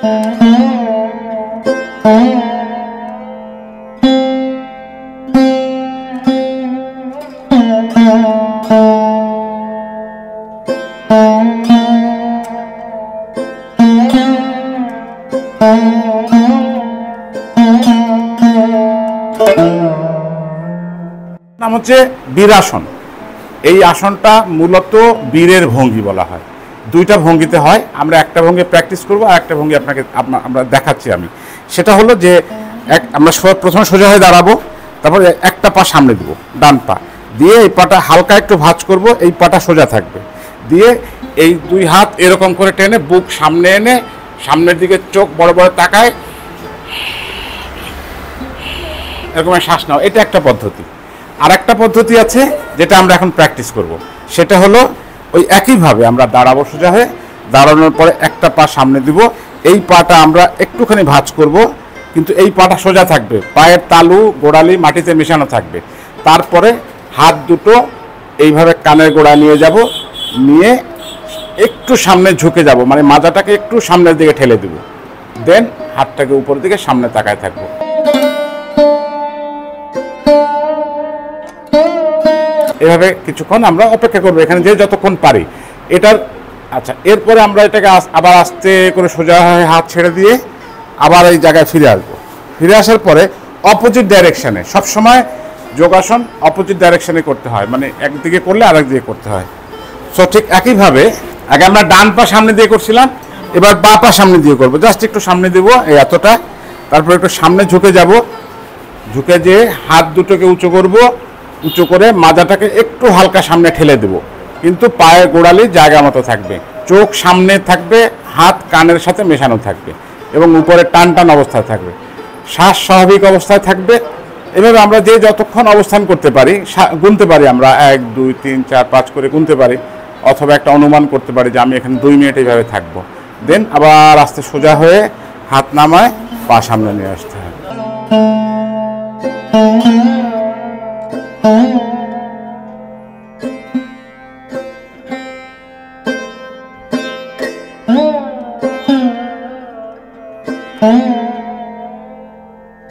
নাম হচ্ছে বীরাসন। এই আসনটা মূলত বীরের ভঙ্গি বলা হয়। দুইটা ভঙ্গিতে হয়। আমরা একটা ভঙ্গি প্র্যাকটিস করব আর একটা ভঙ্গি আমরা দেখাচ্ছি আমি। সেটা হলো যে আমরা প্রথমে সোজা হয়ে দাঁড়াবো, তারপরে একটা পা সামনে দিব, ডান পা দিয়ে এই পাটা হালকা একটু ভাঁজ করব, এই পাটা সোজা থাকবে, দিয়ে এই দুই হাত এরকম করে টেনে বুক সামনে এনে সামনের দিকে চোখ বড় বড় তাকায় এরকম শ্বাস নাও। এটা একটা পদ্ধতি। আর একটা পদ্ধতি আছে যেটা আমরা এখন প্র্যাকটিস করব। সেটা হলো ওই একইভাবে আমরা দাঁড়াবো, সোজা হয়ে দাঁড়ানোর পরে একটা পা সামনে দিব, এই পাটা আমরা একটুখানি ভাঁজ করব, কিন্তু এই পাটা সোজা থাকবে, পায়ের তালু গোড়ালি মাটিতে মেশানো থাকবে। তারপরে হাত দুটো এইভাবে কানের গোড়া নিয়ে যাব, নিয়ে একটু সামনে ঝুঁকে যাব, মানে মাজাটাকে একটু সামনের দিকে ঠেলে দেব, দেন হাতটাকে উপর দিকে সামনে তাকায় থাকবো। এভাবে কিছুক্ষণ আমরা অপেক্ষা করবো, এখানে যে যতক্ষণ পারি এটার। আচ্ছা, এরপরে আমরা এটাকে আবার আস্তে করে সোজা হয়ে হাত ছেড়ে দিয়ে আবার এই জায়গায় ফিরে আসবো। ফিরে আসার পরে অপোজিট ডাইরেকশানে, সবসময় যোগাসন অপোজিট ডাইরেকশানে করতে হয়, মানে একদিকে করলে আরেক দিকে করতে হয়। সো ঠিক একইভাবে আগে আমরা ডান পা সামনে দিয়ে করছিলাম, এবার বাঁ পা সামনে দিয়ে করবো। জাস্ট একটু সামনে দেবো এই এতটা, তারপর একটু সামনে ঝুঁকে যাব, ঝুঁকে যেয়ে হাত দুটোকে উঁচু করব, উঁচু করে মাজাটাকে একটু হালকা সামনে ঠেলে দেব, কিন্তু পায়ের গোড়ালি জায়গা মতো থাকবে, চোখ সামনে থাকবে, হাত কানের সাথে মেশানো থাকবে এবং উপরে টান টান অবস্থায় থাকবে, শ্বাস স্বাভাবিক অবস্থায় থাকবে। এভাবে আমরা যে যতক্ষণ অবস্থান করতে পারি, গুনতে পারি, আমরা 1 2 3 4 5 করে গুনতে পারি, অথবা একটা অনুমান করতে পারি যে আমি এখানে 2 মিনিট এইভাবে থাকবো। দেন আবার আস্তে সোজা হয়ে হাত নামায় পা সামনে নিয়ে আসতে হবে।